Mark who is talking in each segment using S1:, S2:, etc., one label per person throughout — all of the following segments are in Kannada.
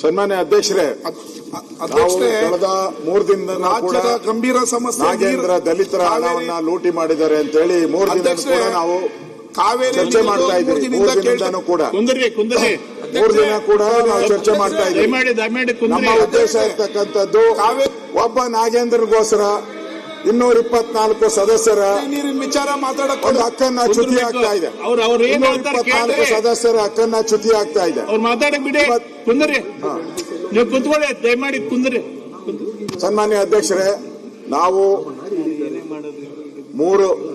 S1: ಸನ್ಮಾನ್ಯ ಅಧ್ಯಕ್ಷರೇ, ಕಳೆದ 3 ದಿನದಿಂದ ಕೂಡ
S2: ಗಂಭೀರ ಸಮಸ್ಯೆ
S1: ನಾಗೇಂದ್ರ ದಲಿತರ ಹಣವನ್ನ ಲೂಟಿ ಮಾಡಿದ್ದಾರೆ ಅಂತ ಹೇಳಿ 3 ದಿನ ಕೂಡ ನಾವು ಚರ್ಚೆ ಮಾಡ್ತಾ ಇದ್ದೀವಿ. 3 ದಿನದಿಂದನೂ ಕೂಡ 3 ದಿನ ಕೂಡ ನಾವು ಚರ್ಚೆ ಮಾಡ್ತಾ ಇದ್ದೀವಿ. ನಮ್ಮ ಉದ್ದೇಶ ಇರ್ತಕ್ಕಂಥದ್ದು ಒಬ್ಬ ನಾಗೇಂದ್ರಗೋಸ್ಕರ 224 ಸದಸ್ಯರ
S2: ವಿಚಾರ ಮಾತಾಡಕ್ಕೆ
S1: ಒಂದು ಹಕ್ಕನ್ನ ಚ್ಯುತಿ ಆಗ್ತಾ ಇದೆ. 224 ಸದಸ್ಯರ ಹಕ್ಕನ್ನ ಚ್ಯುತಿ ಆಗ್ತಾ ಇದೆ. ಸನ್ಮಾನ್ಯ ಅಧ್ಯಕ್ಷರೇ, ನಾವು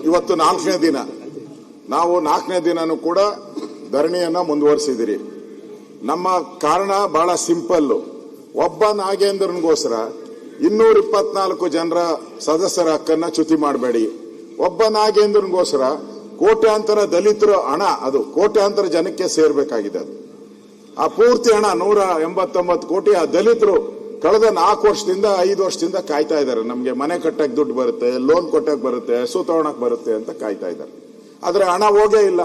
S1: ಇವತ್ತು 4ನೇ ದಿನ, ನಾವು 4ನೇ ದಿನನೂ ಕೂಡ ಧರಣಿಯನ್ನ ಮುಂದುವರಿಸಿದಿರಿ. ನಮ್ಮ ಕಾರಣ ಬಹಳ ಸಿಂಪಲ್. ಒಬ್ಬ ನಾಗೇಂದ್ರನ್ಗೋಸ್ಕರ 224 ಜನರ ಸದಸ್ಯರ ಹಕ್ಕನ್ನ ಚ್ಯುತಿ ಮಾಡಬೇಡಿ. ಒಬ್ಬ ನಾಗೇಂದ್ರನ್ಗೋಸ್ಕರ ಕೋಟ್ಯಾಂತರ ದಲಿತರ ಹಣ, ಅದು ಕೋಟ್ಯಾಂತರ ಜನಕ್ಕೆ ಸೇರ್ಬೇಕಾಗಿದೆ. ಅದು ಆ ಪೂರ್ತಿ ಹಣ 189 ಕೋಟಿ ಆ ದಲಿತರು ಕಳೆದ 4 ವರ್ಷದಿಂದ 5 ವರ್ಷದಿಂದ ಕಾಯ್ತಾ ಇದ್ದಾರೆ. ನಮ್ಗೆ ಮನೆ ಕಟ್ಟಕ್ ದುಡ್ಡು ಬರುತ್ತೆ, ಲೋನ್ ಕೊಟ್ಟಕ್ ಬರುತ್ತೆ, ಹಸು ತಗೊಳಕ್ ಬರುತ್ತೆ ಅಂತ ಕಾಯ್ತಾ ಇದ್ದಾರೆ. ಆದ್ರೆ ಹಣ ಹೋಗೇ ಇಲ್ಲ.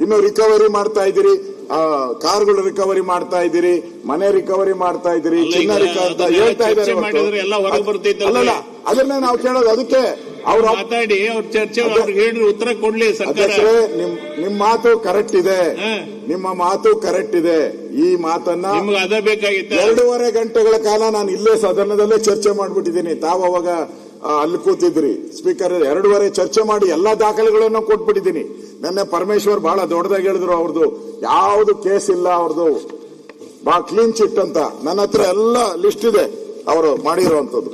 S1: ಇನ್ನು ರಿಕವರಿ ಮಾಡ್ತಾ ಇದ್ದೀರಿ, ಕಾರ್ಗಳು ರಿಕವರಿ ಮಾಡ್ತಾ ಇದ್ದೀರಿ, ಮನೆ ರಿಕವರಿ ಮಾಡ್ತಾ ಇದ್ದೀರಿ, ಚಿನ್ನ ರಿಕವರಿ ಹೇಳ್ತಾ ಇದ್ದಾರೆ. ಅಲ್ಲಲ್ಲ, ಅದನ್ನೇ ನಾವು ಕೇಳೋದು. ಅದಕ್ಕೆ ಅವ್ರು
S3: ಮಾತಾಡಿ, ಅವ್ರ ಚರ್ಚೆ ಉತ್ತರ ಕೊಡ್ಲಿ.
S1: ಅಧ್ಯಕ್ಷರೇ, ನಿಮ್ಮ ಮಾತು ಕರೆಕ್ಟ್ ಇದೆ, ನಿಮ್ಮ ಮಾತು ಕರೆಕ್ಟ್ ಇದೆ. ಈ ಮಾತನ್ನ 2.5 ಗಂಟೆಗಳ ಕಾಲ ನಾನು ಇಲ್ಲೇ ಸದನದಲ್ಲೇ ಚರ್ಚೆ ಮಾಡ್ಬಿಟ್ಟಿದ್ದೀನಿ. ತಾವು ಅವಾಗ ಅಲ್ಲಿ ಕೂತಿದ್ರಿ, ಸ್ಪೀಕರ್ 2.5 ಚರ್ಚೆ ಮಾಡಿ ಎಲ್ಲಾ ದಾಖಲೆಗಳನ್ನು ಕೊಟ್ಬಿಟ್ಟಿದ್ದೀನಿ. ನೆನ್ನೆ ಪರಮೇಶ್ವರ್ ಬಹಳ ದೊಡ್ಡದಾಗಿ ಹೇಳಿದ್ರು, ಅವ್ರದ್ದು ಯಾವ್ದು ಕೇಸ್ ಇಲ್ಲ, ಅವ್ರದ್ದು ಬಹಳ ಕ್ಲೀನ್ ಚಿಟ್ ಅಂತ. ನನ್ನ ಹತ್ರ ಎಲ್ಲ ಲಿಸ್ಟ್ ಇದೆ ಅವರು ಮಾಡಿರುವಂತದ್ದು.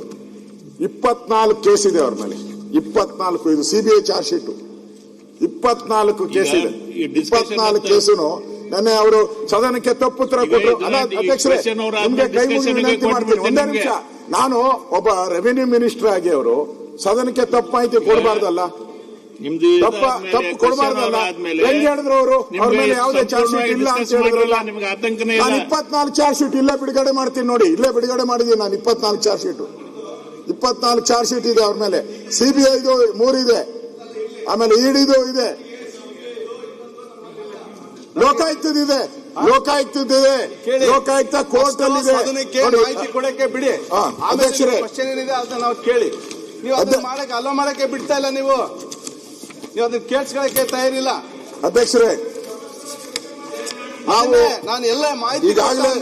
S1: 24 ಕೇಸ್ ಇದೆ ಅವ್ರ ಮೇಲೆ, 24. ಇದು ಸಿಬಿಐ ಚಾರ್ಜ್ ಶೀಟ್. 24 ಕೇಸ್ ಇದೆ. 24 ಕೇಸುನು ನೆನ್ನೆ ಅವರು ಸದನಕ್ಕೆ ತಪ್ಪುತ್ತರ ಕೊಟ್ಟರು. ಅಧ್ಯಕ್ಷರೇ, ನಿಮ್ಗೆ ಕೈ ಮುಗಿದು ವಿನಂತಿ ಮಾಡ್ತೀನಿ, ಒಂದೇ ನಿಮಿಷ. ನಾನು ಒಬ್ಬ ರೆವಿನ್ಯೂ ಮಿನಿಸ್ಟರ್ ಆಗಿ ಅವರು ಸದನಕ್ಕೆ ತಪ್ಪು ಮಾಹಿತಿ ಕೊಡಬಾರ್ದಲ್ಲ, ತಪ್ಪು ಕೊಡಬಾರ್ದಲ್ಲ. ಹೆಂಗ್ ಹೇಳಿದ್ರು ಅವರು? ಅವ್ರ ಮೇಲೆ ಯಾವುದೇ ಚಾರ್ಜ್ ಶೀಟ್ ಇಲ್ಲ ಅಂತ ಹೇಳಿದ್ರಲ್ಲ. ನಾನು 24 ಚಾರ್ಜ್ ಶೀಟ್ ಇಲ್ಲೇ ಬಿಡುಗಡೆ ಮಾಡ್ತೀನಿ ನೋಡಿ, ಇಲ್ಲೇ ಬಿಡುಗಡೆ ಮಾಡಿದ್ದೀನಿ ನಾನು. 24 ಚಾರ್ಜ್ ಶೀಟ್, 24 ಚಾರ್ಜ್ ಶೀಟ್ ಇದೆ ಅವ್ರ ಮೇಲೆ. ಸಿಬಿಐದು 3 ಇದೆ, ಆಮೇಲೆ ಇಡಿದು ಇದೆ, ಲೋಕಾಯುಕ್ತದಿದೆ, ಲೋಕಾಯುಕ್ತ ಕೋರ್ಟ್ ಅಲ್ಲಿ
S2: ಮಾಹಿತಿ ಕೊಡಕ್ಕೆ ಬಿಡಿ.
S1: ಅಧ್ಯಕ್ಷರೇ,
S2: ಕ್ವಶನ್ ಏನಿದೆ ಅದನ್ನ ನಾವು ಕೇಳಿ. ನೀವು ಅದನ್ನ ಮಾಡಕ್ಕೆ ಅಲೋ ಮಾಡಕ್ಕೆ ಬಿಡ್ತಾ ಇಲ್ಲ. ನೀವು ಅದನ್ನ ಕೇಳಿಸ್ಕೊಳ್ಳಕ್ಕೆ ತಯಾರಿಲ್ಲ.
S1: ಅಧ್ಯಕ್ಷರೇ,
S2: ನಾನು ಎಲ್ಲ ಮಾಹಿತಿ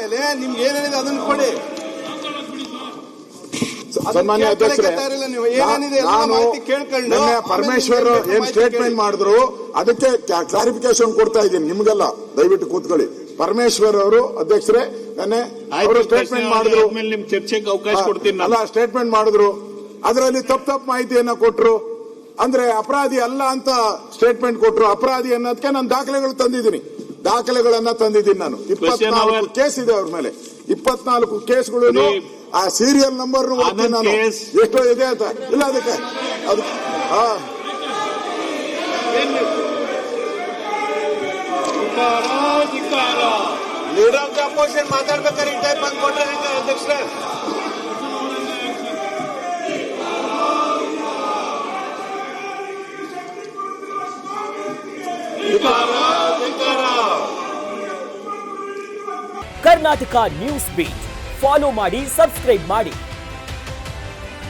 S2: ಮೇಲೆ ನಿಮ್ಗೆ ಏನೇನಿದೆ ಅದನ್ನ ಕೊಡಿ.
S1: ಸನ್ಮಾನ್ಯ ಅಧ್ಯಕ್ಷರೇ, ನಾನು ನಿನ್ನೆ ಪರಮೇಶ್ವರ್ ಏನ್ ಸ್ಟೇಟ್ಮೆಂಟ್ ಮಾಡಿದ್ರು ಅದಕ್ಕೆ ಕ್ಲಾರಿಫಿಕೇಶನ್ ಕೊಡ್ತಾ ಇದ್ದೀನಿ ನಿಮ್ಗೆಲ್ಲ. ದಯವಿಟ್ಟು ಕೂತ್ಕೊಳ್ಳಿ. ಪರಮೇಶ್ವರ್ ಅವರು ಅಧ್ಯಕ್ಷರೇ ನಿನ್ನೆ ಅವರು ಸ್ಟೇಟ್ಮೆಂಟ್ ಮಾಡಿದ್ರು,
S3: ಚರ್ಚೆಗೆ ಅವಕಾಶ ಕೊಡ್ತೀನಿ.
S1: ಅಲ್ಲ, ಸ್ಟೇಟ್ಮೆಂಟ್ ಮಾಡಿದ್ರು, ಅದರಲ್ಲಿ ತಪ್ಪು ಮಾಹಿತಿಯನ್ನ ಕೊಟ್ರು. ಅಂದ್ರೆ ಅಪರಾಧಿ ಅಲ್ಲ ಅಂತ ಸ್ಟೇಟ್ಮೆಂಟ್ ಕೊಟ್ರು. ಅಪರಾಧಿ ಅನ್ನೋದಕ್ಕೆ ನಾನು ದಾಖಲೆಗಳನ್ನ ತಂದಿದ್ದೀನಿ ನಾನು. 24 ಕೇಸ್ ಇದೆ ಅವ್ರ ಮೇಲೆ. 24 ಕೇಸ್ಗಳು ಆ ಸೀರಿಯಲ್ ನಂಬರ್ ನಾನು ಎಷ್ಟೋ ಇದೆ ಅಂತ ಇಲ್ಲ. ಅದಕ್ಕೆ
S2: ಲೀಡರ್ ಆಫ್ ದ ಅಪೋಸಿಷನ್ ಮಾತಾಡ್ಬೇಕಾದ್ರೆ ಈ ಟೈಪ್ ಅಂದ್ಕೊಂಡ್ರೆ ಹೆಂಗ ಅಧ್ಯಕ್ಷರೇ?
S4: ಕರ್ನಾಟಕ ನ್ಯೂಸ್ ಬೀಟ್ ಫಾಲೋ ಮಾಡಿ, ಸಬ್ಸ್ಕ್ರೈಬ್ ಮಾಡಿ.